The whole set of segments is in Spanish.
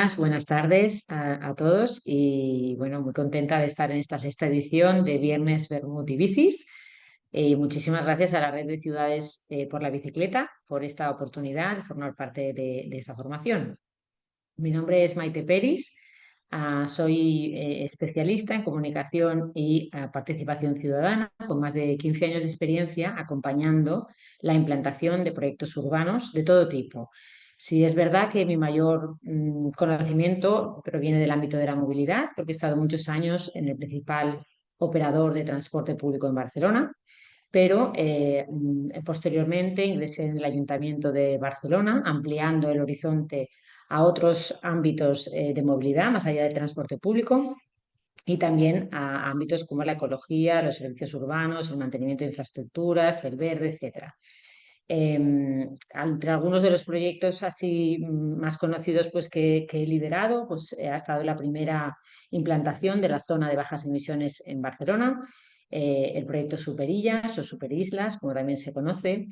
días, buenas tardes a todos y bueno, muy contenta de estar en esta sexta edición de Viernes Vermut y Bicis. Muchísimas gracias a la Red de Ciudades por la Bicicleta por esta oportunidad de formar parte de esta formación. Mi nombre es Maite Peris, soy especialista en comunicación y participación ciudadana con más de 15 años de experiencia acompañando la implantación de proyectos urbanos de todo tipo. Sí, es verdad que mi mayor conocimiento proviene del ámbito de la movilidad, porque he estado muchos años en el principal operador de transporte público en Barcelona, pero posteriormente ingresé en el Ayuntamiento de Barcelona, ampliando el horizonte a otros ámbitos de movilidad, más allá del transporte público, y también a ámbitos como la ecología, los servicios urbanos, el mantenimiento de infraestructuras, el verde, etcétera. Entre algunos de los proyectos así más conocidos pues, que he liderado, pues ha estado la primera implantación de la zona de bajas emisiones en Barcelona, el proyecto Superillas o Superislas, como también se conoce,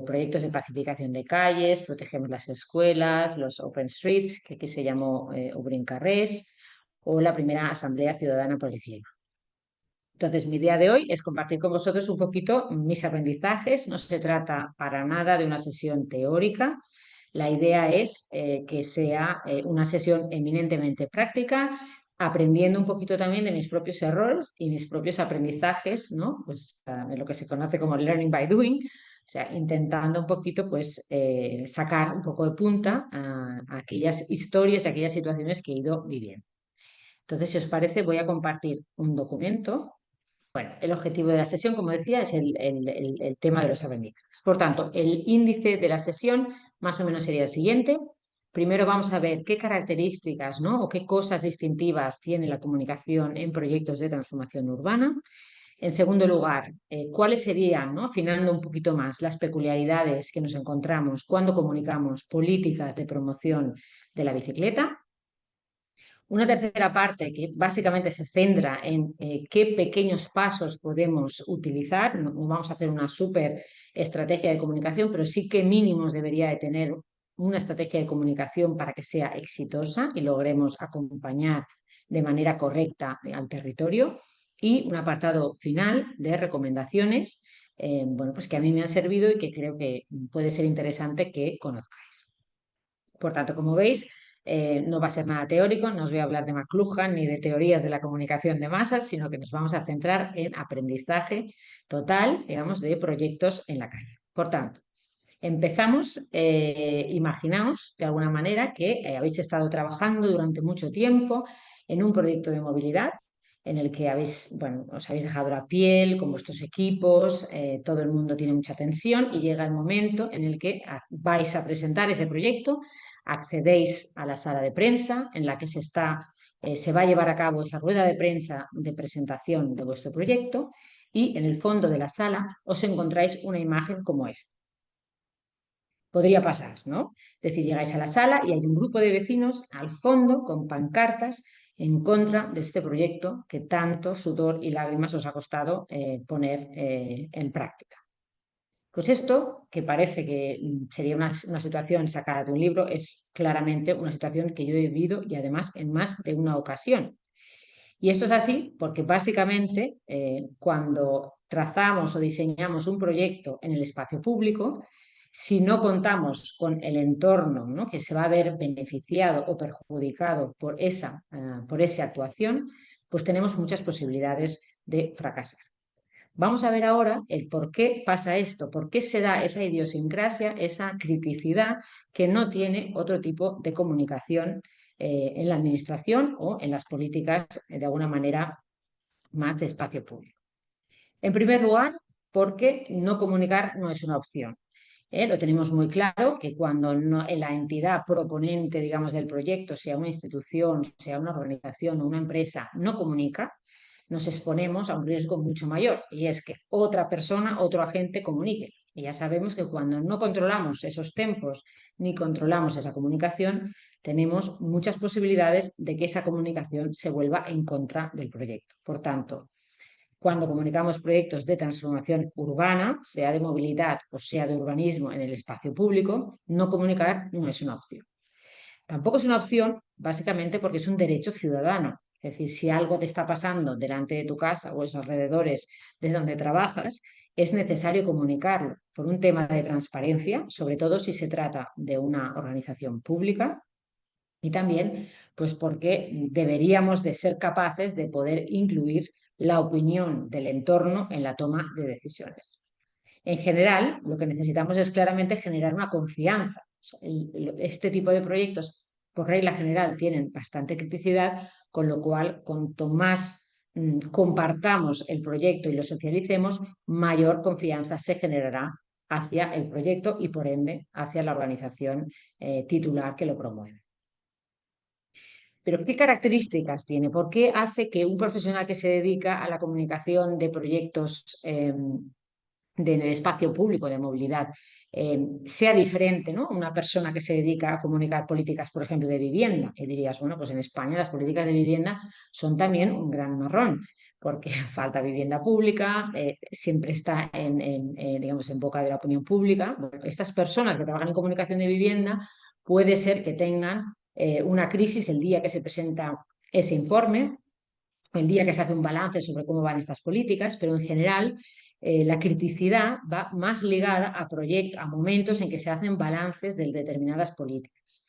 proyectos de pacificación de calles, protegemos las escuelas, los Open Streets, que aquí se llamó Obrin Carrers, o la primera Asamblea Ciudadana por el Clima. Entonces, mi idea de hoy es compartir con vosotros un poquito mis aprendizajes. No se trata para nada de una sesión teórica. La idea es que sea una sesión eminentemente práctica, aprendiendo un poquito también de mis propios errores y mis propios aprendizajes, ¿no? Pues de lo que se conoce como learning by doing. O sea, intentando un poquito, pues, sacar un poco de punta a aquellas historias, a aquellas situaciones que he ido viviendo. Entonces, si os parece, voy a compartir un documento. Bueno, el objetivo de la sesión, como decía, es el tema de los aprendizajes. Por tanto, el índice de la sesión más o menos sería el siguiente. Primero vamos a ver qué características, ¿no? O qué cosas distintivas tiene la comunicación en proyectos de transformación urbana. En segundo lugar, cuáles serían, ¿no? Afinando un poquito más, las peculiaridades que nos encontramos cuando comunicamos políticas de promoción de la bicicleta. Una tercera parte que básicamente se centra en qué pequeños pasos podemos utilizar. No vamos a hacer una súper estrategia de comunicación, pero sí qué mínimos debería de tener una estrategia de comunicación para que sea exitosa y logremos acompañar de manera correcta al territorio. Y un apartado final de recomendaciones, bueno, pues que a mí me han servido y que creo que puede ser interesante que conozcáis. Por tanto, como veis, no va a ser nada teórico, no os voy a hablar de McLuhan ni de teorías de la comunicación de masas, sino que nos vamos a centrar en aprendizaje total, digamos, de proyectos en la calle. Por tanto, empezamos, imaginaos de alguna manera que habéis estado trabajando durante mucho tiempo en un proyecto de movilidad en el que habéis, bueno, os habéis dejado la piel con vuestros equipos, todo el mundo tiene mucha tensión y llega el momento en el que vais a presentar ese proyecto, accedéis a la sala de prensa en la que se va a llevar a cabo esa rueda de prensa de presentación de vuestro proyecto y en el fondo de la sala os encontráis una imagen como esta. Podría pasar, ¿no? Es decir, llegáis a la sala y hay un grupo de vecinos al fondo con pancartas en contra de este proyecto que tanto sudor y lágrimas os ha costado poner en práctica. Pues esto, que parece que sería una situación sacada de un libro, es claramente una situación que yo he vivido y además en más de una ocasión. Y esto es así porque básicamente cuando trazamos o diseñamos un proyecto en el espacio público, si no contamos con el entorno, ¿no? que se va a ver beneficiado o perjudicado por esa actuación, pues tenemos muchas posibilidades de fracasar. Vamos a ver ahora el por qué pasa esto, por qué se da esa idiosincrasia, esa criticidad que no tiene otro tipo de comunicación en la administración o en las políticas de alguna manera más de espacio público. En primer lugar, porque no comunicar no es una opción. Lo tenemos muy claro que cuando la entidad proponente, digamos, del proyecto, sea una institución, sea una organización o una empresa, no comunica, nos exponemos a un riesgo mucho mayor y es que otra persona, otro agente comunique. Y ya sabemos que cuando no controlamos esos tempos ni controlamos esa comunicación, tenemos muchas posibilidades de que esa comunicación se vuelva en contra del proyecto. Por tanto, cuando comunicamos proyectos de transformación urbana, sea de movilidad o sea de urbanismo en el espacio público, no comunicar no es una opción. Tampoco es una opción básicamente porque es un derecho ciudadano. Es decir, si algo te está pasando delante de tu casa o en los alrededores desde donde trabajas, es necesario comunicarlo por un tema de transparencia, sobre todo si se trata de una organización pública, y también pues porque deberíamos de ser capaces de poder incluir la opinión del entorno en la toma de decisiones. En general, lo que necesitamos es claramente generar una confianza. Este tipo de proyectos, por regla general, tienen bastante criticidad, con lo cual, cuanto más compartamos el proyecto y lo socialicemos, mayor confianza se generará hacia el proyecto y, por ende, hacia la organización titular que lo promueve. Pero ¿qué características tiene? ¿Por qué hace que un profesional que se dedica a la comunicación de proyectos del espacio público de movilidad sea diferente, ¿no? Una persona que se dedica a comunicar políticas, por ejemplo, de vivienda? Y dirías, bueno, pues en España las políticas de vivienda son también un gran marrón, porque falta vivienda pública, siempre está digamos, en boca de la opinión pública. Bueno, estas personas que trabajan en comunicación de vivienda puede ser que tengan una crisis el día que se presenta ese informe, el día que se hace un balance sobre cómo van estas políticas, pero en general la criticidad va más ligada a momentos en que se hacen balances de determinadas políticas.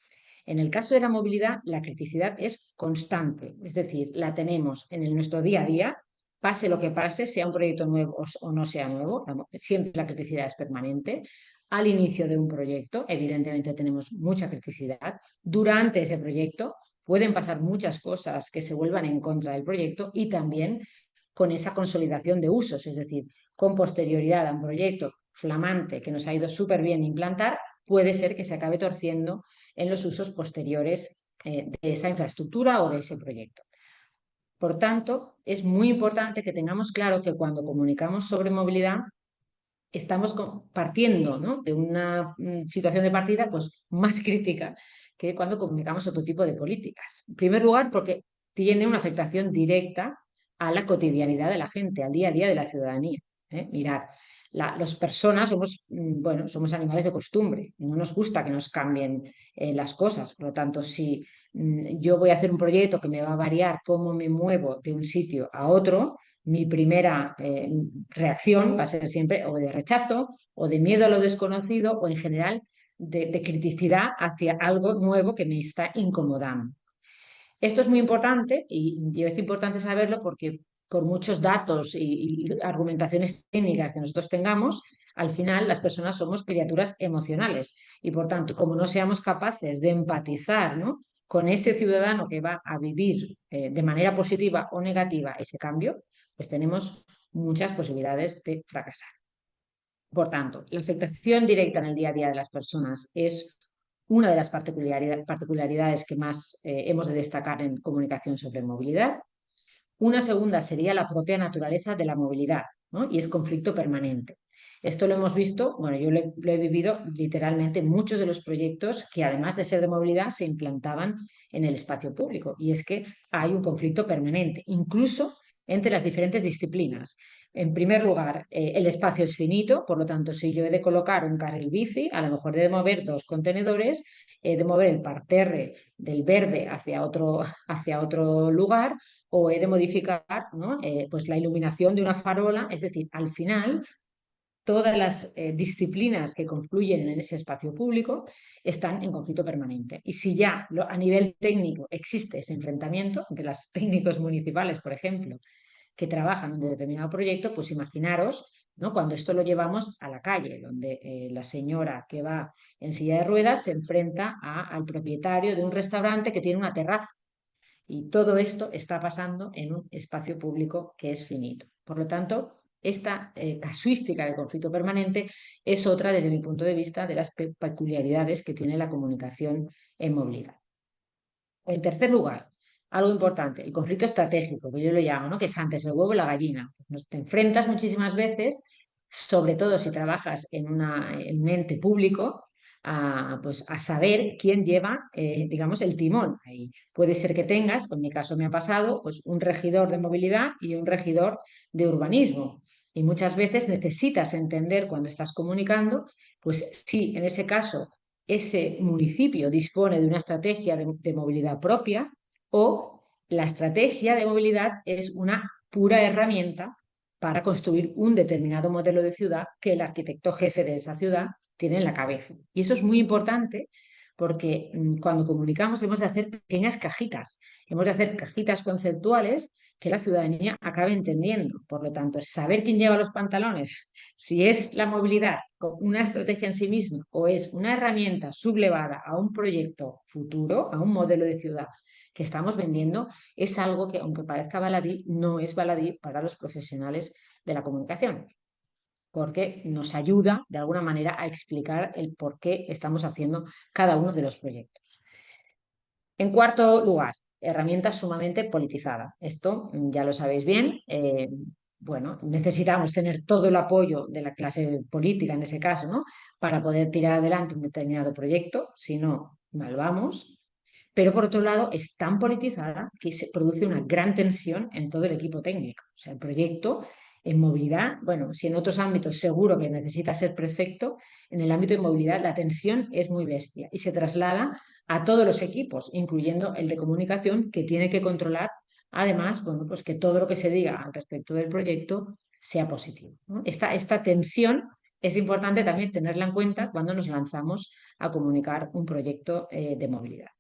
En el caso de la movilidad, la criticidad es constante, es decir, la tenemos en nuestro día a día, pase lo que pase, sea un proyecto nuevo o no sea nuevo, siempre la criticidad es permanente. Al inicio de un proyecto, evidentemente tenemos mucha criticidad. Durante ese proyecto pueden pasar muchas cosas que se vuelvan en contra del proyecto, y también con esa consolidación de usos, es decir, con posterioridad a un proyecto flamante que nos ha ido súper bien implantar, puede ser que se acabe torciendo en los usos posteriores de esa infraestructura o de ese proyecto. Por tanto, es muy importante que tengamos claro que cuando comunicamos sobre movilidad estamos partiendo, ¿no?, de una situación de partida pues, más crítica que cuando comunicamos otro tipo de políticas. En primer lugar, porque tiene una afectación directa a la cotidianidad de la gente, al día a día de la ciudadanía. Mirad, las personas somos, bueno, somos animales de costumbre, no nos gusta que nos cambien las cosas. Por lo tanto, si yo voy a hacer un proyecto que me va a variar cómo me muevo de un sitio a otro, mi primera reacción va a ser siempre o de rechazo o de miedo a lo desconocido o en general de criticidad hacia algo nuevo que me está incomodando. Esto es muy importante y es importante saberlo porque por muchos datos y argumentaciones técnicas que nosotros tengamos, al final las personas somos criaturas emocionales y por tanto, como no seamos capaces de empatizar, ¿no?, con ese ciudadano que va a vivir de manera positiva o negativa ese cambio, pues tenemos muchas posibilidades de fracasar. Por tanto, la afectación directa en el día a día de las personas es una de las particularidades que más hemos de destacar en comunicación sobre movilidad. Una segunda sería la propia naturaleza de la movilidad, ¿no?, y es conflicto permanente. Esto lo hemos visto, bueno, yo lo he vivido literalmente en muchos de los proyectos que además de ser de movilidad se implantaban en el espacio público, y es que hay un conflicto permanente, incluso entre las diferentes disciplinas. En primer lugar, el espacio es finito, por lo tanto, si yo he de colocar un carril bici, a lo mejor he de mover dos contenedores, he de mover el parterre del verde hacia otro lugar, o he de modificar, ¿no?, pues la iluminación de una farola. Es decir, al final, todas las disciplinas que confluyen en ese espacio público están en conflicto permanente. Y si ya a nivel técnico existe ese enfrentamiento entre los técnicos municipales, por ejemplo, que trabajan en un determinado proyecto, pues imaginaros, ¿no?, cuando esto lo llevamos a la calle, donde la señora que va en silla de ruedas se enfrenta al propietario de un restaurante que tiene una terraza. Y todo esto está pasando en un espacio público que es finito. Por lo tanto, esta casuística de conflicto permanente es otra, desde mi punto de vista, de las peculiaridades que tiene la comunicación en movilidad. En tercer lugar, algo importante, el conflicto estratégico, que yo lo llamo, ¿no?, que es antes el huevo y la gallina. Te enfrentas muchísimas veces, sobre todo si trabajas en un ente público, pues a saber quién lleva, digamos, el timón. Ahí puede ser que tengas, en mi caso me ha pasado, pues un regidor de movilidad y un regidor de urbanismo. Y muchas veces necesitas entender cuando estás comunicando, pues si en ese caso ese municipio dispone de una estrategia de movilidad propia o la estrategia de movilidad es una pura herramienta para construir un determinado modelo de ciudad que el arquitecto jefe de esa ciudad tiene en la cabeza. Y eso es muy importante porque cuando comunicamos hemos de hacer pequeñas cajitas, hemos de hacer cajitas conceptuales que la ciudadanía acabe entendiendo. Por lo tanto, saber quién lleva los pantalones, si es la movilidad una estrategia en sí misma o es una herramienta sublevada a un proyecto futuro, a un modelo de ciudad que estamos vendiendo, es algo que, aunque parezca baladí, no es baladí para los profesionales de la comunicación, porque nos ayuda de alguna manera a explicar el por qué estamos haciendo cada uno de los proyectos. En cuarto lugar, herramienta sumamente politizada. Esto ya lo sabéis bien. Bueno, necesitamos tener todo el apoyo de la clase política en ese caso, ¿no? Para poder tirar adelante un determinado proyecto, si no, mal vamos. Pero por otro lado, es tan politizada que se produce una gran tensión en todo el equipo técnico. O sea, el proyecto en movilidad, bueno, si en otros ámbitos seguro que necesita ser perfecto, en el ámbito de movilidad la tensión es muy bestia y se traslada a todos los equipos, incluyendo el de comunicación, que tiene que controlar, además, bueno, pues que todo lo que se diga al respecto del proyecto sea positivo, ¿no? Esta tensión es importante también tenerla en cuenta cuando nos lanzamos a comunicar un proyecto de movilidad.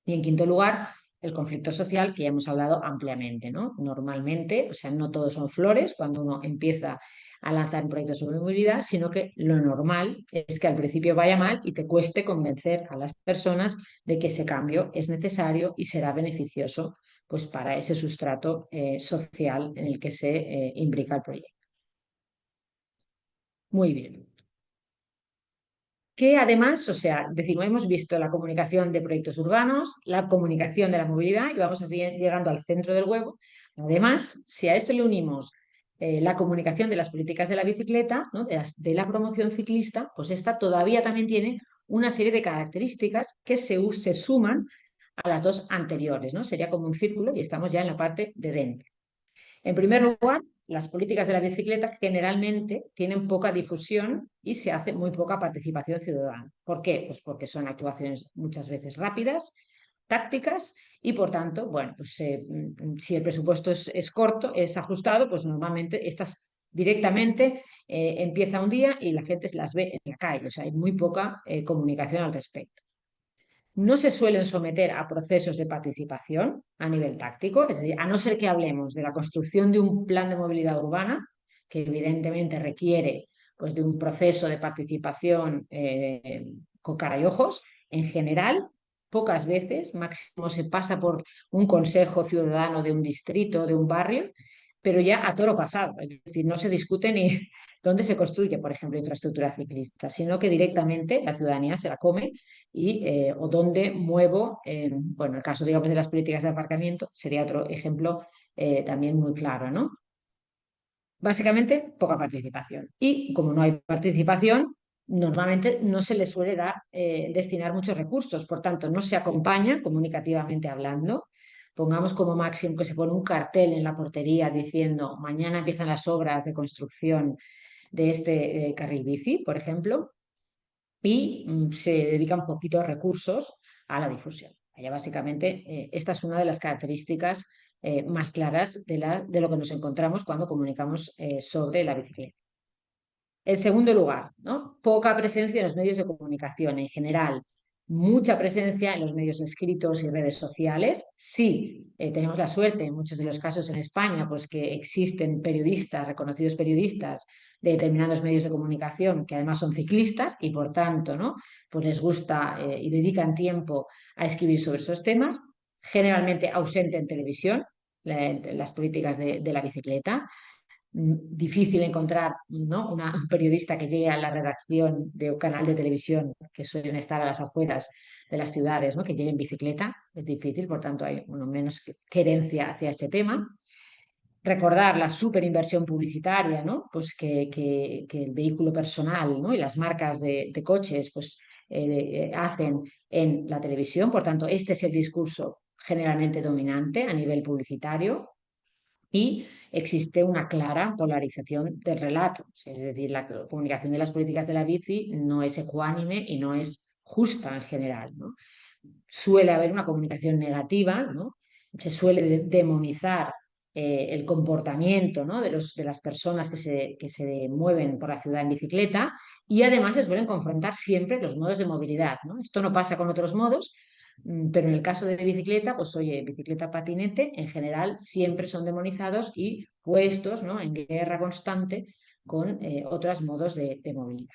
Y en quinto lugar, el conflicto social, que ya hemos hablado ampliamente, ¿no? Normalmente, o sea, no todos son flores cuando uno empieza a lanzar un proyecto sobre movilidad, sino que lo normal es que al principio vaya mal y te cueste convencer a las personas de que ese cambio es necesario y será beneficioso pues, para ese sustrato social en el que se imbrica el proyecto. Muy bien. Que además, o sea, decimos, hemos visto la comunicación de proyectos urbanos, la comunicación de la movilidad y vamos llegando al centro del huevo. Además, si a esto le unimos la comunicación de las políticas de la bicicleta, ¿no? De la promoción ciclista, pues esta todavía también tiene una serie de características que se suman a las dos anteriores, ¿no? Sería como un círculo y estamos ya en la parte de dentro. En primer lugar, las políticas de la bicicleta generalmente tienen poca difusión y se hace muy poca participación ciudadana. ¿Por qué? Pues porque son actuaciones muchas veces rápidas, tácticas y por tanto, bueno, pues si el presupuesto es corto, es ajustado, pues normalmente estas directamente empieza un día y la gente se las ve en la calle. O sea, hay muy poca comunicación al respecto. No se suelen someter a procesos de participación a nivel táctico, es decir, a no ser que hablemos de la construcción de un plan de movilidad urbana, que evidentemente requiere pues, de un proceso de participación con cara y ojos, en general, pocas veces, máximo se pasa por un consejo ciudadano de un distrito, de un barrio, pero ya a toro pasado, es decir, no se discute ni dónde se construye, por ejemplo, infraestructura ciclista, sino que directamente la ciudadanía se la come o dónde muevo, bueno, el caso, digamos, de las políticas de aparcamiento sería otro ejemplo también muy claro, ¿no? Básicamente, poca participación. Y como no hay participación, normalmente no se le suele destinar muchos recursos, por tanto, no se acompaña comunicativamente hablando. Pongamos como máximo que se pone un cartel en la portería diciendo mañana empiezan las obras de construcción de este carril bici, por ejemplo, y se dedican poquitos recursos a la difusión. Allá básicamente, esta es una de las características más claras de lo que nos encontramos cuando comunicamos sobre la bicicleta. En segundo lugar, ¿no? Poca presencia en los medios de comunicación en general, mucha presencia en los medios escritos y redes sociales. Sí, tenemos la suerte en muchos de los casos en España, pues que existen periodistas, reconocidos periodistas de determinados medios de comunicación que además son ciclistas y por tanto, ¿no? Pues les gusta y dedican tiempo a escribir sobre esos temas, generalmente ausente en televisión, las políticas de la bicicleta. Difícil encontrar, ¿no? Un periodista que llegue a la redacción de un canal de televisión que suelen estar a las afueras de las ciudades, ¿no? Que llegue en bicicleta, es difícil, por tanto hay menos querencia hacia ese tema. Recordar la superinversión publicitaria, ¿no? Pues que el vehículo personal, ¿no? Y las marcas de coches pues, hacen en la televisión, por tanto este es el discurso generalmente dominante a nivel publicitario y existe una clara polarización del relato. Es decir, la comunicación de las políticas de la bici no es ecuánime y no es justa en general, ¿no? Suele haber una comunicación negativa, ¿no? Se suele demonizar el comportamiento, ¿no? de las personas que se mueven por la ciudad en bicicleta, y además se suelen confrontar siempre los modos de movilidad, ¿no? Esto no pasa con otros modos, pero en el caso de bicicleta, pues oye, bicicleta, patinete, en general siempre son demonizados y puestos, ¿no? en guerra constante con otros modos de movilidad.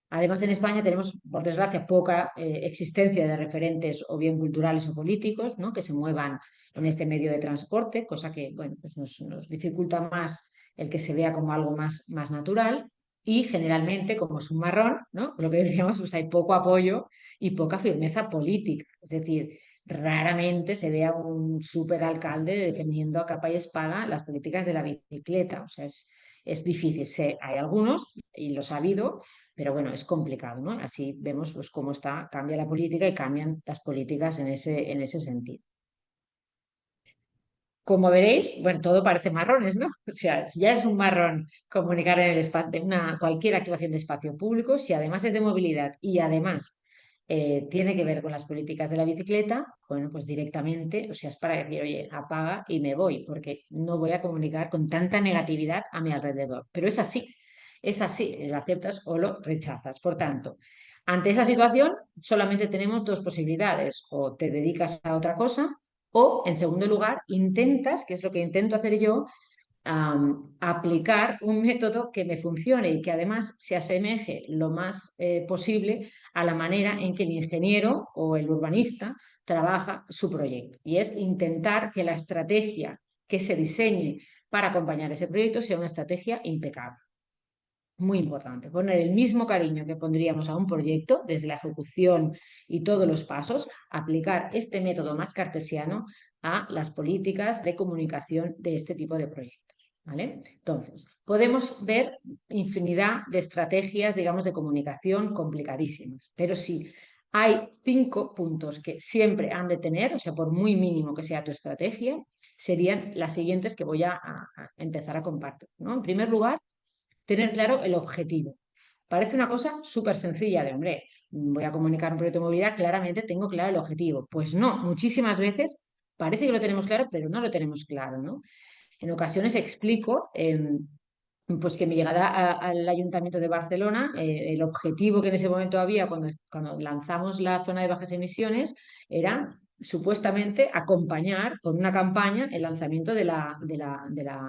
Además, en España tenemos, por desgracia, poca existencia de referentes o bien culturales o políticos, ¿no? que se muevan en este medio de transporte, cosa que bueno, pues nos dificulta más el que se vea como algo más natural. Y generalmente, como es un marrón, ¿no? Lo que decíamos, pues hay poco apoyo y poca firmeza política. Es decir, raramente se ve a un superalcalde defendiendo a capa y espada las políticas de la bicicleta. O sea, es difícil. Hay algunos, y los ha habido, pero bueno, es complicado, ¿no? Así vemos pues, cómo cambia la política y cambian las políticas en ese sentido. Como veréis, bueno, todo parece marrones, ¿no? O sea, si ya es un marrón comunicar en el espacio, cualquier actuación de espacio público, si además es de movilidad y además tiene que ver con las políticas de la bicicleta, bueno, pues directamente, o sea, es para decir, oye, apaga y me voy, porque no voy a comunicar con tanta negatividad a mi alrededor. Pero es así, lo aceptas o lo rechazas. Por tanto, ante esa situación solamente tenemos dos posibilidades, o te dedicas a otra cosa o, en segundo lugar, intentas, que es lo que intento hacer yo, aplicar un método que me funcione y que además se asemeje lo más posible a la manera en que el ingeniero o el urbanista trabaja su proyecto. Y es intentar que la estrategia que se diseñe para acompañar ese proyecto sea una estrategia impecable. Muy importante, poner el mismo cariño que pondríamos a un proyecto, desde la ejecución y todos los pasos, aplicar este método más cartesiano a las políticas de comunicación de este tipo de proyectos. ¿Vale? Entonces, podemos ver infinidad de estrategias, digamos, de comunicación complicadísimas, pero sí hay 5 puntos que siempre han de tener, o sea, por muy mínimo que sea tu estrategia, serían las siguientes que voy a empezar a compartir, ¿no? En primer lugar, tener claro el objetivo. Parece una cosa súper sencilla de, hombre, voy a comunicar un proyecto de movilidad, claramente tengo claro el objetivo. Pues no, muchísimas veces parece que lo tenemos claro, pero no lo tenemos claro, ¿no? En ocasiones explico pues que mi llegada al Ayuntamiento de Barcelona, el objetivo que en ese momento había cuando lanzamos la zona de bajas emisiones era supuestamente acompañar con una campaña el lanzamiento de la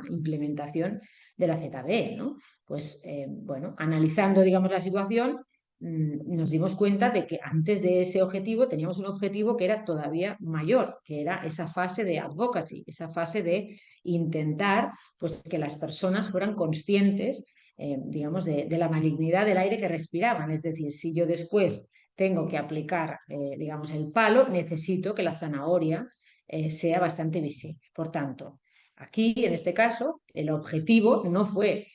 implementación de la ZB, ¿no? Pues bueno, analizando, digamos, la situación, nos dimos cuenta de que antes de ese objetivo teníamos un objetivo que era todavía mayor, que era esa fase de advocacy, esa fase de intentar pues, que las personas fueran conscientes, digamos, de la malignidad del aire que respiraban. Es decir, si yo después tengo que aplicar, digamos, el palo, necesito que la zanahoria sea bastante visible. Por tanto, aquí, en este caso, el objetivo no fue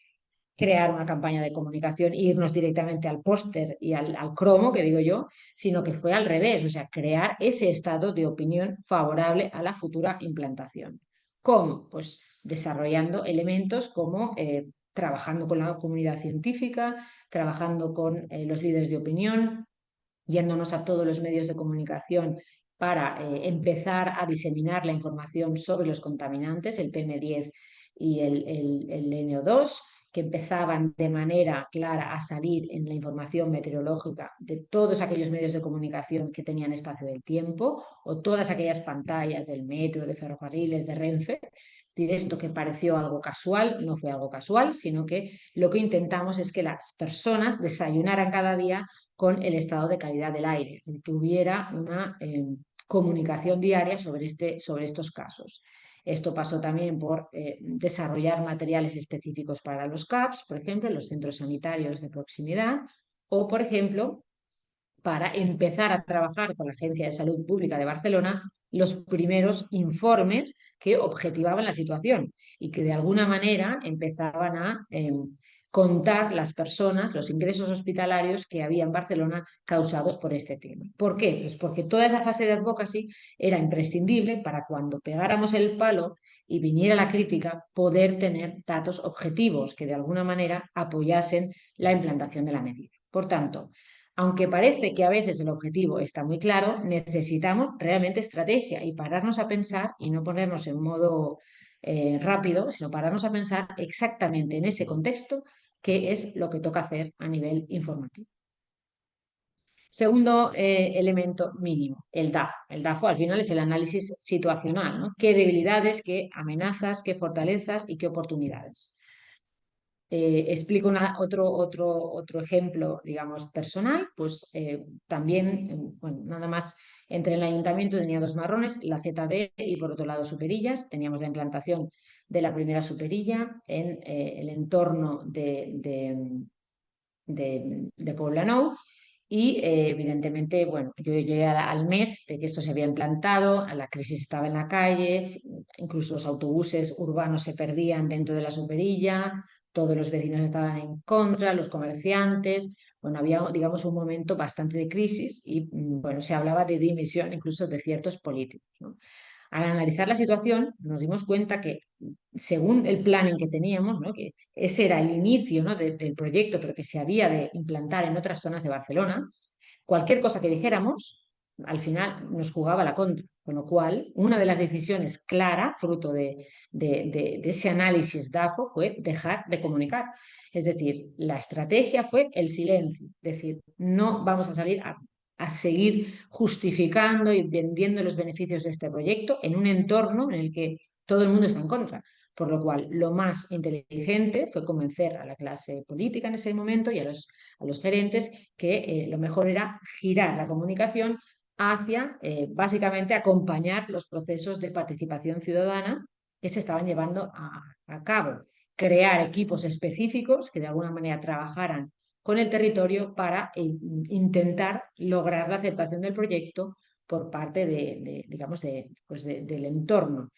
crear una campaña de comunicación e irnos directamente al póster y al cromo, que digo yo, sino que fue al revés, o sea, crear ese estado de opinión favorable a la futura implantación. ¿Cómo? Pues desarrollando elementos como trabajando con la comunidad científica, trabajando con los líderes de opinión, yéndonos a todos los medios de comunicación para empezar a diseminar la información sobre los contaminantes, el PM10 y el NO2, que empezaban de manera clara a salir en la información meteorológica de todos aquellos medios de comunicación que tenían espacio del tiempo o todas aquellas pantallas del metro, de ferrocarriles, de Renfe. Es decir, esto que pareció algo casual, no fue algo casual, sino que lo que intentamos es que las personas desayunaran cada día con el estado de calidad del aire, es decir, que hubiera una comunicación diaria sobre estos casos. Esto pasó también por desarrollar materiales específicos para los CAPS, por ejemplo, los centros sanitarios de proximidad, o, por ejemplo, para empezar a trabajar con la Agencia de Salud Pública de Barcelona los primeros informes que objetivaban la situación y que de alguna manera empezaban a contar las personas, los ingresos hospitalarios que había en Barcelona causados por este tema. ¿Por qué? Pues porque toda esa fase de advocacy era imprescindible para cuando pegáramos el palo y viniera la crítica, poder tener datos objetivos que de alguna manera apoyasen la implantación de la medida. Por tanto, Aunque parece que a veces el objetivo está muy claro, necesitamos realmente estrategia y pararnos a pensar y no ponernos en modo rápido, sino pararnos a pensar exactamente en ese contexto qué es lo que toca hacer a nivel informativo. Segundo elemento mínimo, el DAFO. El DAFO al final es el análisis situacional, ¿no? ¿Qué debilidades, qué amenazas, qué fortalezas y qué oportunidades? Explico otro ejemplo, digamos, personal, pues también, bueno, nada más entre el ayuntamiento tenía dos marrones, la ZB y por otro lado Superillas, teníamos la implantación de la primera Superilla en el entorno de Poblenou y evidentemente, bueno, yo llegué al mes de que esto se había implantado, la crisis estaba en la calle, incluso los autobuses urbanos se perdían dentro de la Superilla, todos los vecinos estaban en contra, los comerciantes, bueno, había, digamos, un momento bastante de crisis y, bueno, se hablaba de dimisión incluso de ciertos políticos, ¿no? Al analizar la situación, nos dimos cuenta que, según el planning que teníamos, ¿no? Que ese era el inicio, ¿no? del proyecto, pero que se había de implantar en otras zonas de Barcelona, cualquier cosa que dijéramos, al final nos jugaba la contra. Con lo cual, una de las decisiones clara, fruto de ese análisis DAFO, fue dejar de comunicar. Es decir, la estrategia fue el silencio. Es decir, no vamos a salir a seguir justificando y vendiendo los beneficios de este proyecto en un entorno en el que todo el mundo está en contra. Por lo cual, lo más inteligente fue convencer a la clase política en ese momento y a los gerentes que lo mejor era girar la comunicación hacia, básicamente, acompañar los procesos de participación ciudadana que se estaban llevando a cabo. Crear equipos específicos que de alguna manera trabajaran con el territorio para intentar lograr la aceptación del proyecto por parte digamos, pues del entorno.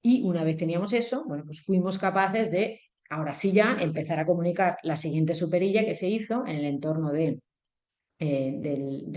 Y una vez teníamos eso, bueno, pues fuimos capaces de, ahora sí ya, empezar a comunicar la siguiente superilla que se hizo en el entorno del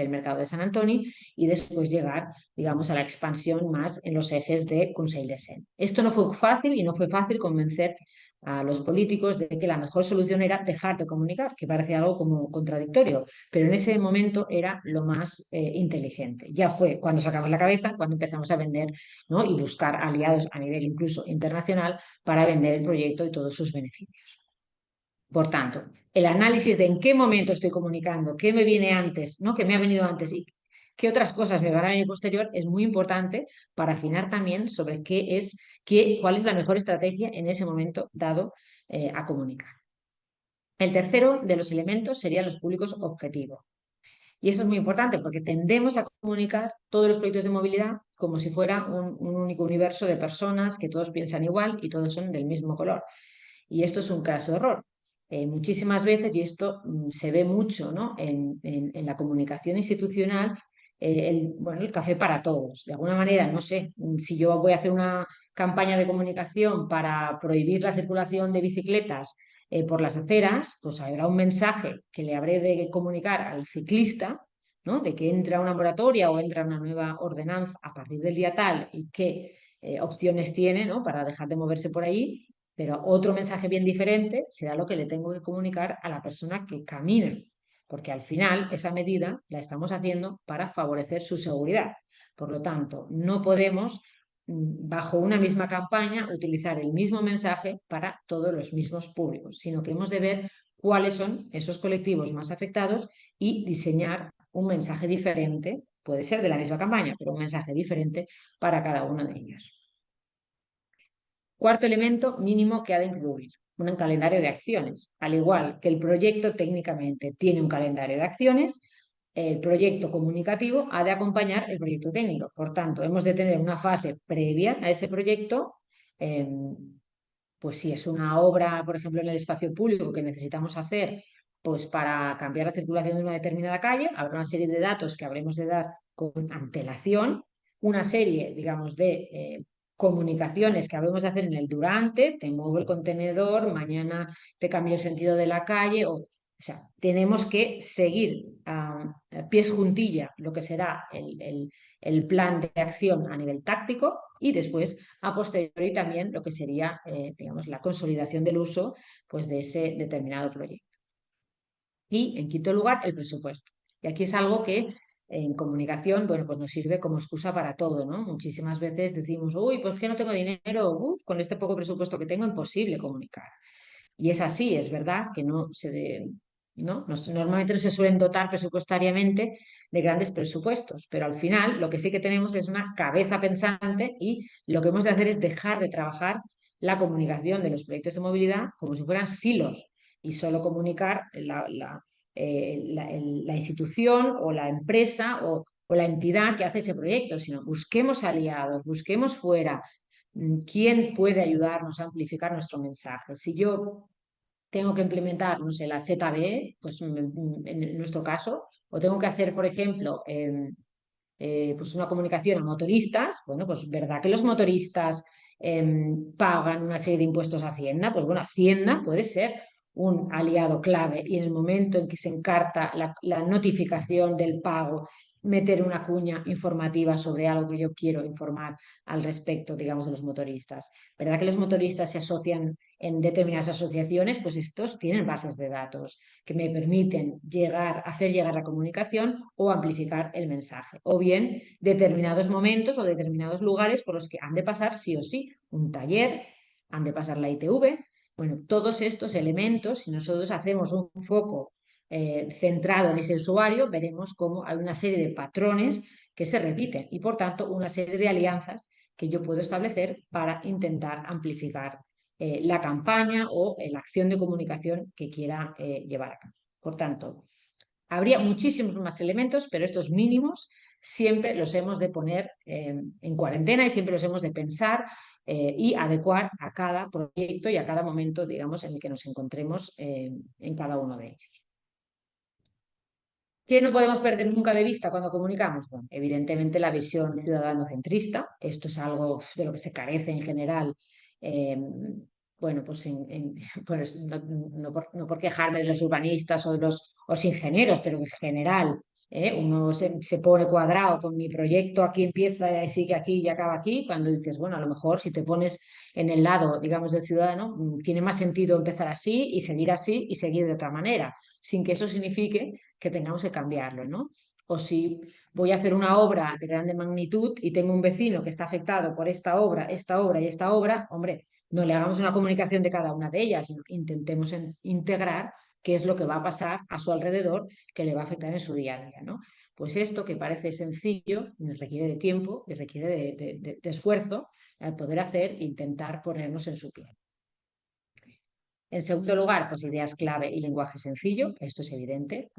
mercado de Sant Antoni y después llegar, digamos, a la expansión más en los ejes de Consell de Cent. Esto no fue fácil y no fue fácil convencer a los políticos de que la mejor solución era dejar de comunicar, que parece algo como contradictorio, pero en ese momento era lo más inteligente. Ya fue cuando sacamos la cabeza, cuando empezamos a vender, ¿no? Y buscar aliados a nivel incluso internacional para vender el proyecto y todos sus beneficios. Por tanto, el análisis de en qué momento estoy comunicando, qué me viene antes, ¿no? Qué me ha venido antes y qué otras cosas me van a venir posterior es muy importante para afinar también sobre cuál es la mejor estrategia en ese momento dado a comunicar. El tercero de los elementos serían los públicos objetivos. Y eso es muy importante porque tendemos a comunicar todos los proyectos de movilidad como si fuera un único universo de personas que todos piensan igual y todos son del mismo color. Y esto es un caso de error. Muchísimas veces, y esto se ve mucho, ¿no? en la comunicación institucional, bueno, el café para todos. De alguna manera, no sé, si yo voy a hacer una campaña de comunicación para prohibir la circulación de bicicletas por las aceras, pues habrá un mensaje que le habré de comunicar al ciclista, ¿no? De que entra una moratoria o entra una nueva ordenanza a partir del día tal y qué opciones tiene, ¿no? Para dejar de moverse por ahí, pero otro mensaje bien diferente será lo que le tengo que comunicar a la persona que camina, porque al final esa medida la estamos haciendo para favorecer su seguridad. Por lo tanto, no podemos, bajo una misma campaña, utilizar el mismo mensaje para todos los mismos públicos, sino que hemos de ver cuáles son esos colectivos más afectados y diseñar un mensaje diferente, puede ser de la misma campaña, pero un mensaje diferente para cada uno de ellos. Cuarto elemento mínimo que ha de incluir un calendario de acciones. Al igual que el proyecto técnicamente tiene un calendario de acciones, el proyecto comunicativo ha de acompañar el proyecto técnico. Por tanto, hemos de tener una fase previa a ese proyecto. Pues si es una obra, por ejemplo, en el espacio público que necesitamos hacer, pues para cambiar la circulación de una determinada calle, habrá una serie de datos que habremos de dar con antelación, una serie, digamos, de comunicaciones que habremos de hacer en el durante, te muevo el contenedor, mañana te cambio el sentido de la calle, o sea, tenemos que seguir a pies juntilla lo que será el plan de acción a nivel táctico y después, a posteriori, también lo que sería, digamos, la consolidación del uso pues, de ese determinado proyecto. Y, en quinto lugar, el presupuesto. Y aquí es algo que en comunicación, bueno, pues nos sirve como excusa para todo, ¿no? Muchísimas veces decimos, uy, pues que no tengo dinero, con este poco presupuesto que tengo, imposible comunicar. Y es así, es verdad que ¿no? Normalmente no se suelen dotar presupuestariamente de grandes presupuestos, pero al final lo que sí que tenemos es una cabeza pensante y lo que hemos de hacer es dejar de trabajar la comunicación de los proyectos de movilidad como si fueran silos y solo comunicar la institución o la empresa o la entidad que hace ese proyecto, sino busquemos aliados, busquemos fuera quién puede ayudarnos a amplificar nuestro mensaje. Si yo tengo que implementar, no sé, la ZBE, pues en nuestro caso, o tengo que hacer, por ejemplo, pues una comunicación a motoristas, bueno, pues verdad que los motoristas pagan una serie de impuestos a Hacienda, pues bueno, Hacienda puede ser un aliado clave y en el momento en que se encarta la notificación del pago, meter una cuña informativa sobre algo que yo quiero informar al respecto, digamos, de los motoristas. ¿Verdad que los motoristas se asocian en determinadas asociaciones? Pues estos tienen bases de datos que me permiten hacer llegar la comunicación o amplificar el mensaje. O bien determinados momentos o determinados lugares por los que han de pasar sí o sí un taller, han de pasar la ITV. Bueno, todos estos elementos, si nosotros hacemos un foco centrado en ese usuario, veremos cómo hay una serie de patrones que se repiten y, por tanto, una serie de alianzas que yo puedo establecer para intentar amplificar la campaña o la acción de comunicación que quiera llevar a cabo. Por tanto, habría muchísimos más elementos, pero estos mínimos siempre los hemos de poner en cuarentena y siempre los hemos de pensar y adecuar a cada proyecto y a cada momento, digamos, en el que nos encontremos en cada uno de ellos. ¿Qué no podemos perder nunca de vista cuando comunicamos? Bueno, evidentemente la visión ciudadano-centrista. Esto es algo de lo que se carece en general. eh, bueno, pues, pues no por quejarme de los urbanistas o de los ingenieros, pero en general uno se pone cuadrado con mi proyecto, aquí empieza y sigue aquí y acaba aquí, cuando dices, bueno, a lo mejor si te pones en el lado, digamos, del ciudadano, tiene más sentido empezar así y seguir de otra manera, sin que eso signifique que tengamos que cambiarlo, ¿no? O si voy a hacer una obra de grande magnitud y tengo un vecino que está afectado por esta obra y esta obra, hombre, no le hagamos una comunicación de cada una de ellas, sino intentemos integrar qué es lo que va a pasar a su alrededor que le va a afectar en su día a día, ¿no? Pues esto que parece sencillo requiere de tiempo y requiere de esfuerzo al poder hacer e intentar ponernos en su piel. En segundo lugar, pues ideas clave y lenguaje sencillo. Esto es evidente.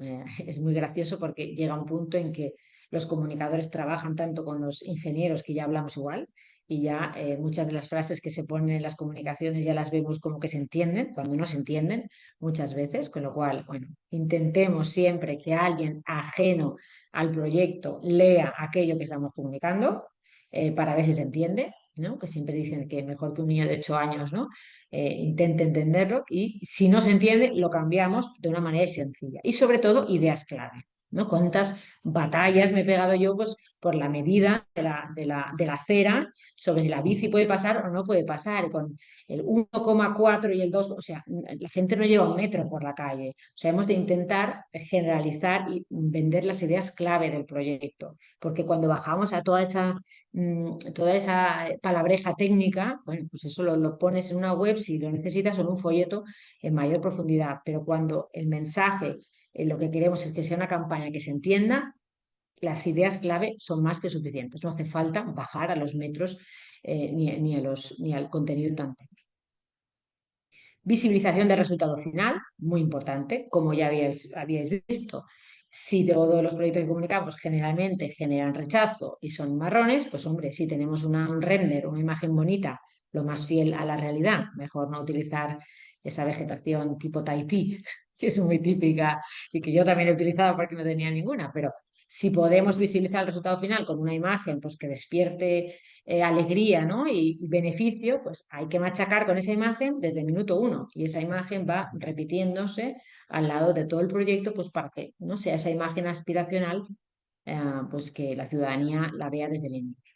Es muy gracioso porque llega un punto en que los comunicadores trabajan tanto con los ingenieros que ya hablamos igual y ya muchas de las frases que se ponen en las comunicaciones ya las vemos como que se entienden, cuando no se entienden muchas veces. Con lo cual, bueno, intentemos siempre que alguien ajeno al proyecto lea aquello que estamos comunicando para ver si se entiende, ¿no? Que siempre dicen que mejor que un niño de 8 años, ¿no? Intente entenderlo y si no se entiende, lo cambiamos de una manera sencilla. Y sobre todo, ideas clave, ¿no? ¿Cuántas batallas me he pegado yo pues, por la medida de la acera sobre si la bici puede pasar o no puede pasar? Con el 1,4 y el 2, o sea, la gente no lleva un metro por la calle. O sea, hemos de intentar generalizar y vender las ideas clave del proyecto, porque cuando bajamos a toda esa palabreja técnica, bueno, pues eso lo pones en una web si lo necesitas o en un folleto en mayor profundidad, pero cuando el mensaje, lo que queremos es que sea una campaña que se entienda, las ideas clave son más que suficientes. No hace falta bajar a los metros ni al contenido tan técnico. Visibilización del resultado final, muy importante, como ya habíais visto. Si todos los proyectos que comunicamos generalmente generan rechazo y son marrones, pues hombre, si tenemos un render, una imagen bonita, lo más fiel a la realidad, mejor no utilizar esa vegetación tipo Tahití, que es muy típica y que yo también he utilizado porque no tenía ninguna, pero si podemos visibilizar el resultado final con una imagen pues, que despierte alegría, ¿no? y beneficio, pues hay que machacar con esa imagen desde el minuto uno y esa imagen va repitiéndose al lado de todo el proyecto pues para que no sea esa imagen aspiracional pues que la ciudadanía la vea desde el inicio.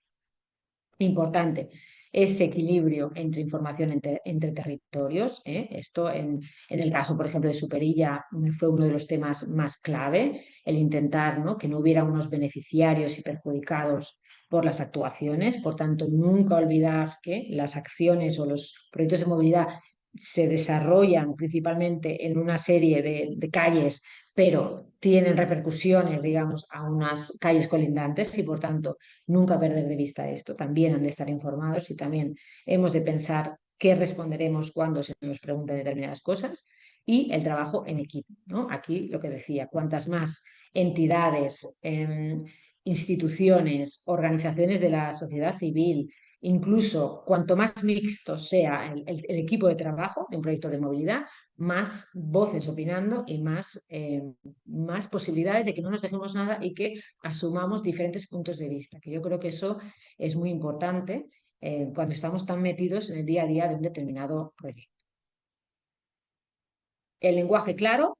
Importante. ese equilibrio entre información entre territorios. Esto en el caso, por ejemplo, de Superilla fue uno de los temas más clave, el intentar, ¿no?, que no hubiera unos beneficiarios y perjudicados por las actuaciones. Por tanto, nunca olvidar que las acciones o los proyectos de movilidad se desarrollan principalmente en una serie de calles, pero tienen repercusiones, digamos, a unas calles colindantes y, por tanto, nunca perder de vista esto. También han de estar informados y también hemos de pensar qué responderemos cuando se nos pregunten determinadas cosas, y el trabajo en equipo, ¿no? Aquí lo que decía, cuantas más entidades, instituciones, organizaciones de la sociedad civil, incluso cuanto más mixto sea el equipo de trabajo de un proyecto de movilidad, más voces opinando y más posibilidades de que no nos dejemos nada y que asumamos diferentes puntos de vista, que yo creo que eso es muy importante cuando estamos tan metidos en el día a día de un determinado proyecto. El lenguaje claro,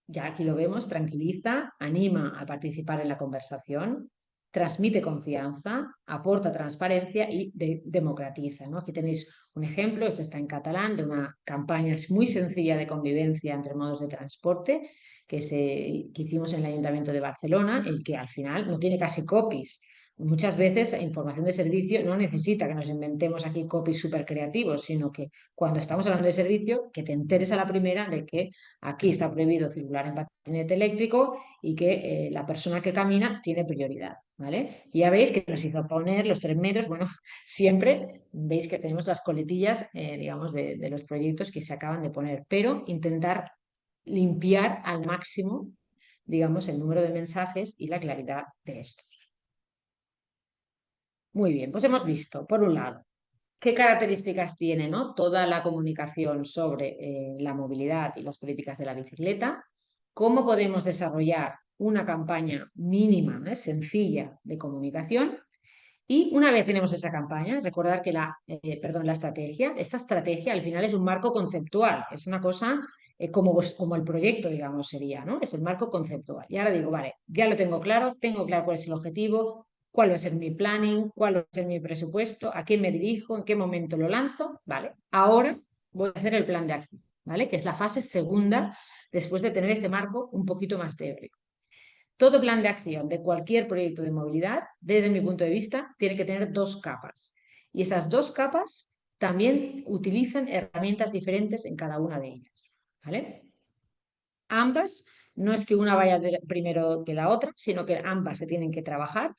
ya aquí lo vemos, tranquiliza, anima a participar en la conversación, transmite confianza, aporta transparencia y democratiza, ¿no? Aquí tenéis un ejemplo, este está en catalán, de una campaña muy sencilla de convivencia entre modos de transporte que hicimos en el Ayuntamiento de Barcelona, el que al final no tiene casi copies. Muchas veces información de servicio no necesita que nos inventemos aquí copies súper creativos, sino que cuando estamos hablando de servicio, que te enteres a la primera de que aquí está prohibido circular en patinete eléctrico y que la persona que camina tiene prioridad, ¿vale? Y ya veis que nos hizo poner los 3 metros. Bueno, siempre veis que tenemos las coletillas, digamos, de los proyectos que se acaban de poner, pero intentar limpiar al máximo, digamos, el número de mensajes y la claridad de esto. Muy bien, pues hemos visto, por un lado, qué características tiene, ¿no?, toda la comunicación sobre la movilidad y las políticas de la bicicleta, cómo podemos desarrollar una campaña mínima, sencilla de comunicación. Y una vez tenemos esa campaña, recordar que esta estrategia al final es un marco conceptual, es una cosa como el proyecto, digamos, sería, ¿no? Es el marco conceptual. Y ahora digo, vale, ya lo tengo claro cuál es el objetivo, cuál va a ser mi planning, cuál va a ser mi presupuesto, a quién me dirijo, en qué momento lo lanzo, ¿vale? Ahora voy a hacer el plan de acción, ¿vale? Que es la fase segunda después de tener este marco un poquito más teórico. Todo plan de acción de cualquier proyecto de movilidad, desde mi punto de vista, tiene que tener 2 capas. Y esas 2 capas también utilizan herramientas diferentes en cada una de ellas, ¿vale? Ambas, no es que una vaya primero que la otra, sino que ambas se tienen que trabajar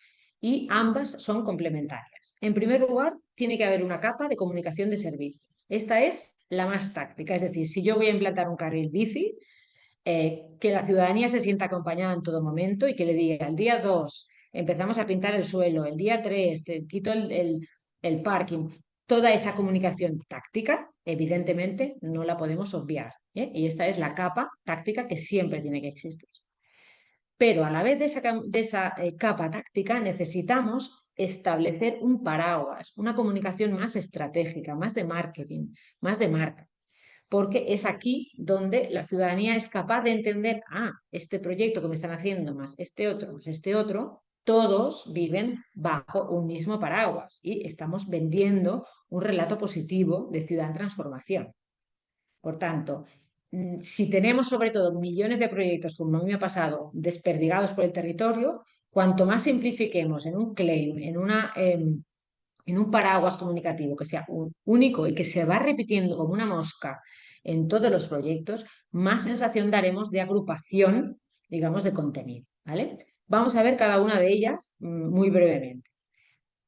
y ambas son complementarias. En primer lugar, tiene que haber una capa de comunicación de servicio. Esta es la más táctica, es decir, si yo voy a implantar un carril bici, que la ciudadanía se sienta acompañada en todo momento y que le diga, el día 2 empezamos a pintar el suelo, el día 3 te quito el parking. Toda esa comunicación táctica, evidentemente, no la podemos obviar, ¿eh? Y esta es la capa táctica que siempre tiene que existir. Pero a la vez de esa capa táctica necesitamos establecer un paraguas, una comunicación más estratégica, más de marketing, más de marca, porque es aquí donde la ciudadanía es capaz de entender, este proyecto que me están haciendo más este otro, todos viven bajo un mismo paraguas y estamos vendiendo un relato positivo de ciudad en transformación. Por tanto, si tenemos sobre todo millones de proyectos, como a mí me ha pasado, desperdigados por el territorio, cuanto más simplifiquemos en un claim, en un paraguas comunicativo que sea único y que se va repitiendo como una mosca en todos los proyectos, más sensación daremos de agrupación, digamos, de contenido, ¿vale? Vamos a ver cada una de ellas muy brevemente.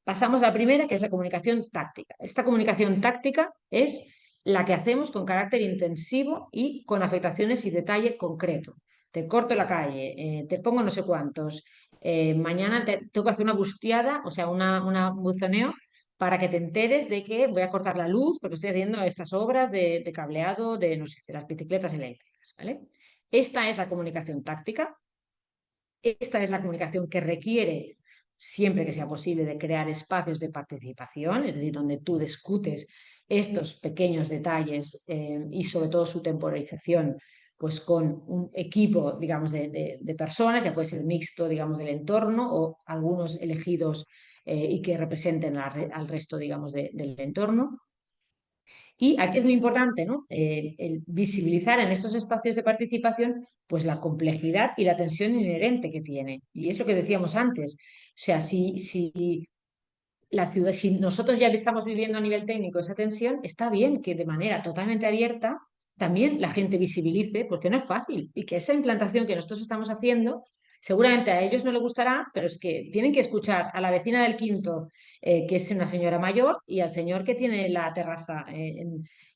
Pasamos a la primera, que es la comunicación táctica. Esta comunicación táctica es la que hacemos con carácter intensivo y con afectaciones y detalle concreto. Te corto la calle, te pongo no sé cuántos, mañana tengo que hacer una busteada, o sea, un buzoneo, para que te enteres de que voy a cortar la luz porque estoy haciendo estas obras de cableado de, no sé, de las bicicletas eléctricas, ¿vale? Esta es la comunicación táctica. Esta es la comunicación que requiere, siempre que sea posible, de crear espacios de participación, es decir, donde tú discutes estos pequeños detalles y sobre todo su temporización, pues con un equipo, digamos, de personas, ya puede ser mixto, digamos, del entorno o algunos elegidos y que representen al resto, digamos, del entorno. Y aquí es muy importante, ¿no? El visibilizar en estos espacios de participación pues la complejidad y la tensión inherente que tiene. Y es lo que decíamos antes. O sea, si la ciudad, si nosotros ya estamos viviendo a nivel técnico esa tensión, está bien que de manera totalmente abierta también la gente visibilice, porque no es fácil, y que esa implantación que nosotros estamos haciendo, seguramente a ellos no les gustará, pero es que tienen que escuchar a la vecina del quinto, que es una señora mayor, y al señor que tiene la terraza,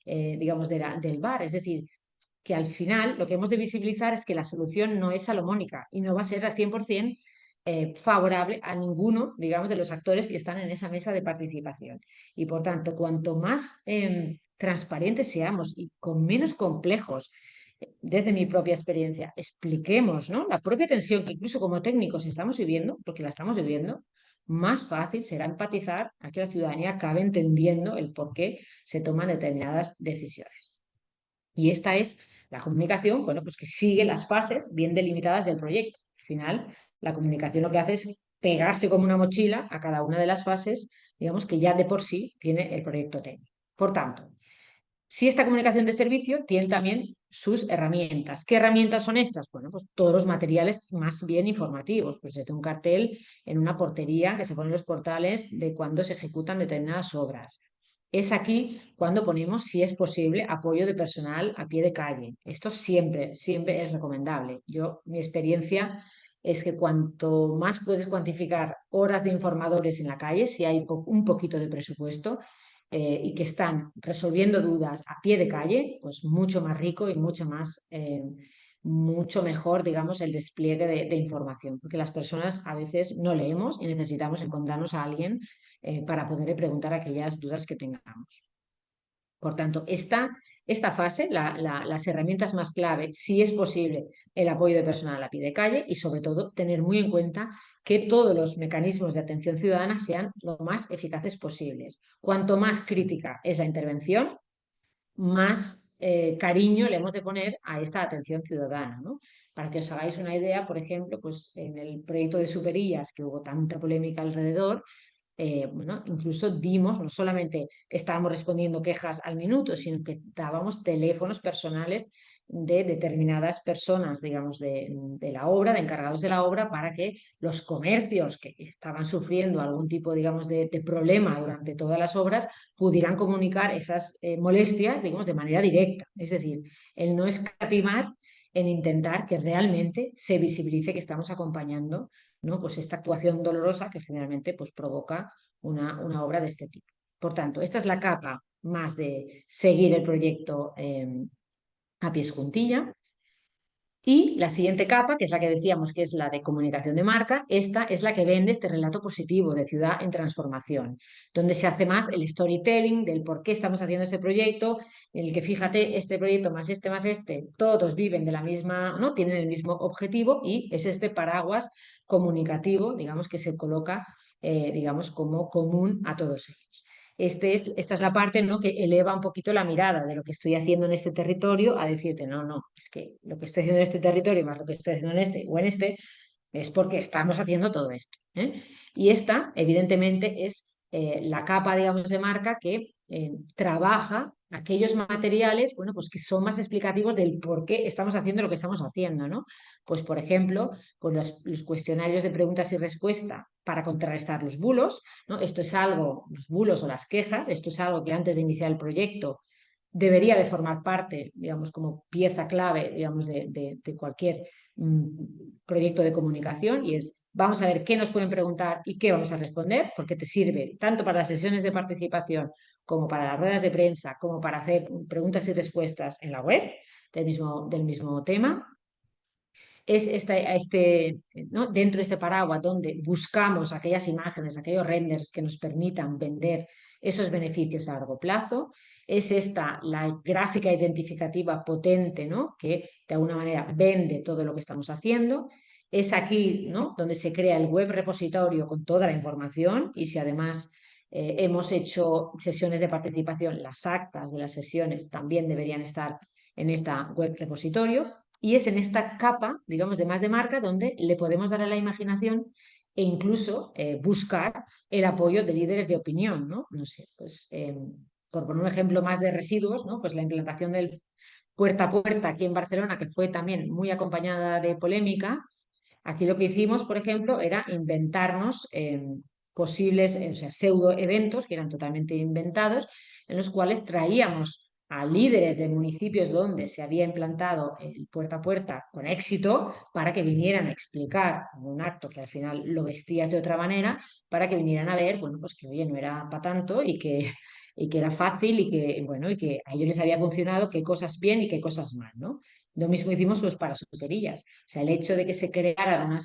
digamos, del bar. Es decir, que al final lo que hemos de visibilizar es que la solución no es salomónica y no va a ser al 100% favorable a ninguno, digamos, de los actores que están en esa mesa de participación. Y por tanto, cuanto más transparentes seamos y con menos complejos, desde mi propia experiencia, expliquemos, ¿no?, la propia tensión que incluso como técnicos estamos viviendo, porque la estamos viviendo, más fácil será empatizar a que la ciudadanía acabe entendiendo el por qué se toman determinadas decisiones. Y esta es la comunicación, bueno, pues que sigue las fases bien delimitadas del proyecto. Al final, la comunicación lo que hace es pegarse como una mochila a cada una de las fases, digamos, que ya de por sí tiene el proyecto técnico. Por tanto, si esta comunicación de servicio tiene también sus herramientas. ¿Qué herramientas son estas? Bueno, pues todos los materiales más bien informativos, pues desde un cartel en una portería que se pone en los portales de cuando se ejecutan determinadas obras. Es aquí cuando ponemos, si es posible, apoyo de personal a pie de calle. Esto siempre, siempre es recomendable. Mi experiencia es que cuanto más puedes cuantificar horas de informadores en la calle, si hay un poquito de presupuesto, y que están resolviendo dudas a pie de calle, pues mucho más rico y mucho mejor, digamos, el despliegue de información, porque las personas a veces no leemos y necesitamos encontrarnos a alguien para poder preguntar aquellas dudas que tengamos. Por tanto, esta fase, las herramientas más clave, si es posible, el apoyo de personal a pie de calle y sobre todo tener muy en cuenta que todos los mecanismos de atención ciudadana sean lo más eficaces posibles. Cuanto más crítica es la intervención, más cariño le hemos de poner a esta atención ciudadana, ¿no? Para que os hagáis una idea, por ejemplo, pues en el proyecto de Superillas, que hubo tanta polémica alrededor, bueno, incluso dimos, no solamente estábamos respondiendo quejas al minuto, sino que dábamos teléfonos personales de determinadas personas, digamos, de la obra, de encargados de la obra, para que los comercios que estaban sufriendo algún tipo, digamos, de problema durante todas las obras pudieran comunicar esas molestias, digamos, de manera directa. Es decir, el no escatimar en intentar que realmente se visibilice que estamos acompañando, ¿no?, pues esta actuación dolorosa que generalmente pues, provoca una obra de este tipo. Por tanto, esta es la capa más de seguir el proyecto a pies juntilla. Y la siguiente capa, que es la que decíamos que es la de comunicación de marca, esta es la que vende este relato positivo de ciudad en transformación, donde se hace más el storytelling del por qué estamos haciendo este proyecto, en el que fíjate, este proyecto más este, todos viven de la misma, ¿no?, tienen el mismo objetivo y es este paraguas comunicativo, digamos, que se coloca, digamos, como común a todos ellos. Esta es la parte, ¿no?, que eleva un poquito la mirada de lo que estoy haciendo en este territorio a decirte, no, no, es que lo que estoy haciendo en este territorio más lo que estoy haciendo en este o en este es porque estamos haciendo todo esto, ¿eh? Y esta, evidentemente, es la capa, digamos, de marca que trabaja aquellos materiales, bueno, pues que son más explicativos del por qué estamos haciendo lo que estamos haciendo, ¿no? Pues, por ejemplo, con los cuestionarios de preguntas y respuesta para contrarrestar los bulos, ¿no? Esto es algo, los bulos o las quejas, esto es algo que antes de iniciar el proyecto debería de formar parte, digamos, como pieza clave, digamos, de cualquier proyecto de comunicación, y es, vamos a ver qué nos pueden preguntar y qué vamos a responder, porque te sirve tanto para las sesiones de participación como para las ruedas de prensa, como para hacer preguntas y respuestas en la web del mismo tema. Es ¿no?, dentro de este paraguas donde buscamos aquellas imágenes, aquellos renders que nos permitan vender esos beneficios a largo plazo. Es esta la gráfica identificativa potente, ¿no?, que de alguna manera vende todo lo que estamos haciendo. Es aquí, ¿no?, donde se crea el web repositorio con toda la información, y si además hemos hecho sesiones de participación, las actas de las sesiones también deberían estar en esta web repositorio. Y es en esta capa, digamos, de más de marca, donde le podemos dar a la imaginación e incluso buscar el apoyo de líderes de opinión, ¿no? No sé, pues por poner un ejemplo más de residuos, ¿no? Pues la implantación del puerta a puerta aquí en Barcelona, que fue también muy acompañada de polémica. Aquí lo que hicimos, por ejemplo, era inventarnos posibles, o sea, pseudo eventos que eran totalmente inventados, en los cuales traíamos a líderes de municipios donde se había implantado el puerta a puerta con éxito para que vinieran a explicar un acto que al final lo vestías de otra manera, para que vinieran a ver, bueno, pues que oye, no era para tanto y que era fácil y que, bueno, y que a ellos les había funcionado, qué cosas bien y qué cosas mal, ¿no? Lo mismo hicimos pues para Superillas. O sea, el hecho de que se crearan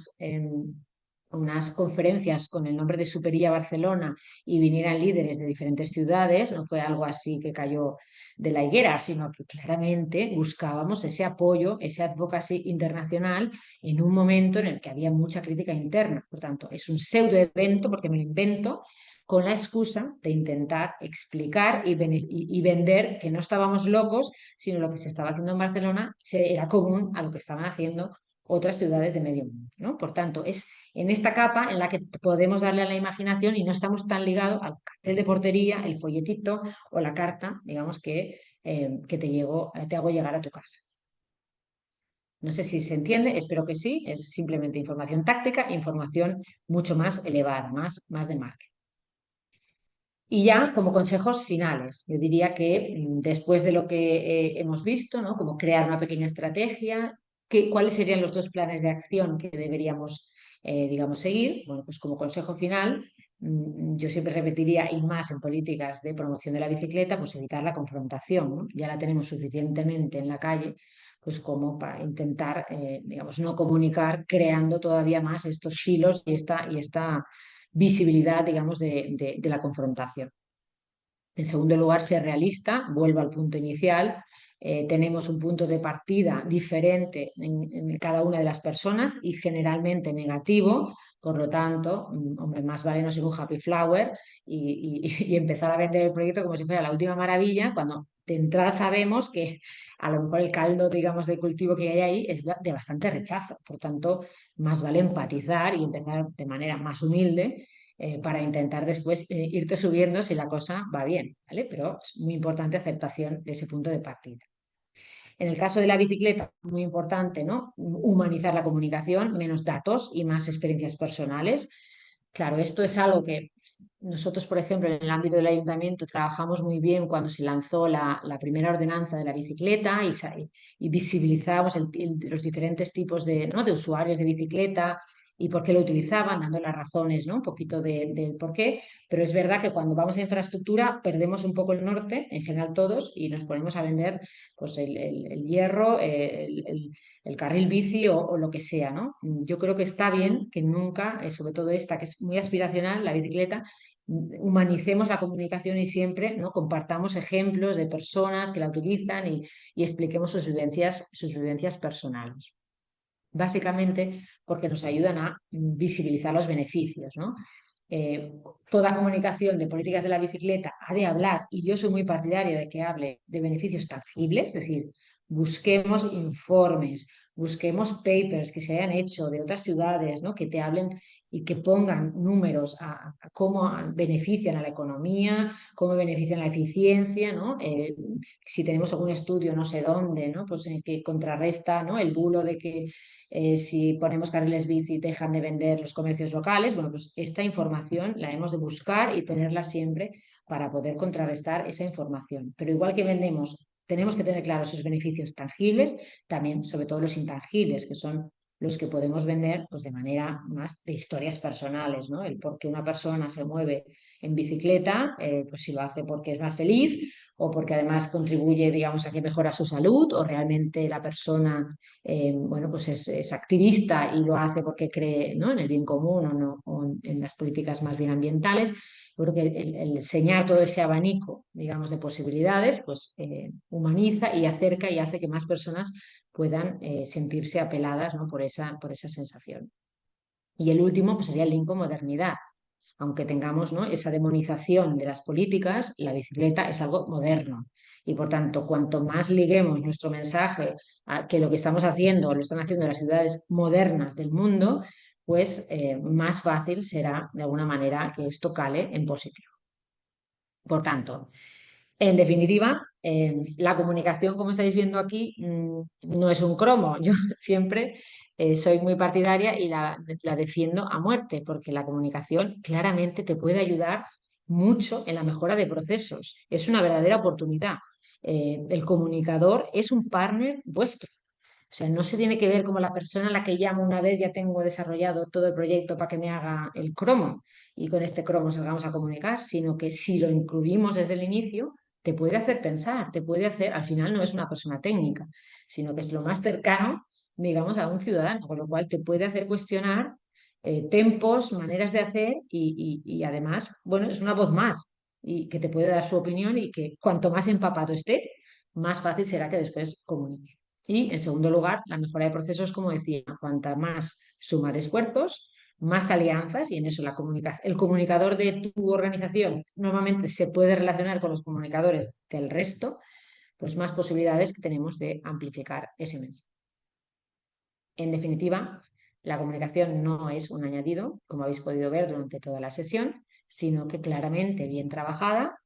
unas conferencias con el nombre de Superilla Barcelona y vinieran líderes de diferentes ciudades, no fue algo así que cayó de la higuera, sino que claramente buscábamos ese apoyo, ese advocacy internacional en un momento en el que había mucha crítica interna. Por tanto, es un pseudo evento porque me lo invento con la excusa de intentar explicar y vender que no estábamos locos, sino lo que se estaba haciendo en Barcelona era común a lo que estaban haciendo otras ciudades de medio mundo, ¿no? Por tanto, es en esta capa en la que podemos darle a la imaginación y no estamos tan ligados al cartel de portería, el folletito o la carta, digamos, que te hago llegar a tu casa. No sé si se entiende, espero que sí, es simplemente información táctica, información mucho más elevada, más de marketing. Y ya como consejos finales, yo diría que después de lo que hemos visto, ¿no? Como crear una pequeña estrategia, ¿cuáles serían los dos planes de acción que deberíamos, digamos, seguir? Bueno, pues como consejo final, yo siempre repetiría, y más en políticas de promoción de la bicicleta, pues evitar la confrontación, ¿no? Ya la tenemos suficientemente en la calle, pues como para intentar, digamos, no comunicar creando todavía más estos silos y esta visibilidad, digamos, de la confrontación. En segundo lugar, ser realista, vuelvo al punto inicial. Tenemos un punto de partida diferente en cada una de las personas y generalmente negativo. Por lo tanto, hombre, más vale no ser un happy flower y empezar a vender el proyecto como si fuera la última maravilla, cuando de entrada sabemos que a lo mejor el caldo, digamos, de cultivo que hay ahí es de bastante rechazo. Por tanto, más vale empatizar y empezar de manera más humilde para intentar después irte subiendo si la cosa va bien, ¿vale? Pero es muy importante aceptación de ese punto de partida. En el caso de la bicicleta, muy importante, ¿no? Humanizar la comunicación, menos datos y más experiencias personales. Claro, esto es algo que nosotros, por ejemplo, en el ámbito del ayuntamiento trabajamos muy bien cuando se lanzó la primera ordenanza de la bicicleta y visibilizamos los diferentes tipos ¿no? de usuarios de bicicleta y por qué lo utilizaban, dando las razones, ¿no? Un poquito del por qué, pero es verdad que cuando vamos a infraestructura perdemos un poco el norte, en general todos, y nos ponemos a vender pues, el hierro, el carril bici o lo que sea, ¿no? Yo creo que está bien que nunca, sobre todo esta, que es muy aspiracional, la bicicleta, humanicemos la comunicación y siempre, ¿no? Compartamos ejemplos de personas que la utilizan y expliquemos sus vivencias personales. Básicamente porque nos ayudan a visibilizar los beneficios, ¿no? Eh, Toda comunicación de políticas de la bicicleta ha de hablar, y yo soy muy partidaria de que hable de beneficios tangibles, es decir, busquemos informes, busquemos papers que se hayan hecho de otras ciudades, ¿no? Que te hablen y que pongan números a cómo benefician a la economía, cómo benefician la eficiencia, ¿no? Si tenemos algún estudio no sé dónde, ¿no? Pues que contrarresta, ¿no? El bulo de que si ponemos carriles bici dejan de vender los comercios locales. Bueno, pues esta información la hemos de buscar y tenerla siempre para poder contrarrestar esa información. Pero igual que vendemos, tenemos que tener claros esos beneficios tangibles, también sobre todo los intangibles, que son los que podemos vender pues, de manera más de historias personales, ¿no? El por qué una persona se mueve en bicicleta, pues si lo hace porque es más feliz o porque además contribuye, digamos, a que mejora su salud o realmente la persona bueno, pues es activista y lo hace porque cree, ¿no? en el bien común o, no, o en las políticas más bien ambientales. Yo creo que el enseñar todo ese abanico, digamos, de posibilidades, pues humaniza y acerca y hace que más personas puedan sentirse apeladas, ¿no? por esa sensación. Y el último pues, sería el link con modernidad. Aunque tengamos, ¿no? esa demonización de las políticas, la bicicleta es algo moderno. Y por tanto, cuanto más liguemos nuestro mensaje a que lo que estamos haciendo lo están haciendo las ciudades modernas del mundo, pues más fácil será de alguna manera que esto cale en positivo. Por tanto, en definitiva, la comunicación, como estáis viendo aquí, no es un cromo. Yo siempre soy muy partidaria y la defiendo a muerte, porque la comunicación claramente te puede ayudar mucho en la mejora de procesos. Es una verdadera oportunidad. El comunicador es un partner vuestro. O sea, no se tiene que ver como la persona a la que llamo una vez, ya tengo desarrollado todo el proyecto para que me haga el cromo y con este cromo salgamos a comunicar, sino que si lo incluimos desde el inicio, te puede hacer pensar, te puede hacer, al final no es una persona técnica, sino que es lo más cercano, digamos, a un ciudadano, con lo cual te puede hacer cuestionar tempos, maneras de hacer y además, bueno, es una voz más y que te puede dar su opinión y que cuanto más empapado esté, más fácil será que después comunique. Y, en segundo lugar, la mejora de procesos, como decía, cuanta más sumar esfuerzos, más alianzas, y en eso el comunicador de tu organización normalmente se puede relacionar con los comunicadores del resto, pues más posibilidades que tenemos de amplificar ese mensaje. En definitiva, la comunicación no es un añadido, como habéis podido ver durante toda la sesión, sino que claramente bien trabajada,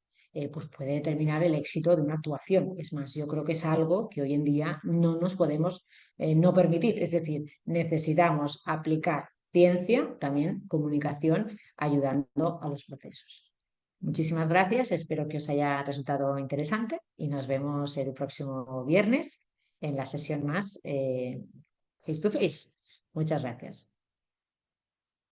pues puede determinar el éxito de una actuación. Es más, yo creo que es algo que hoy en día no nos podemos no permitir. Es decir, necesitamos aplicar ciencia, también comunicación, ayudando a los procesos. Muchísimas gracias, espero que os haya resultado interesante y nos vemos el próximo viernes en la sesión más face to face. Muchas gracias.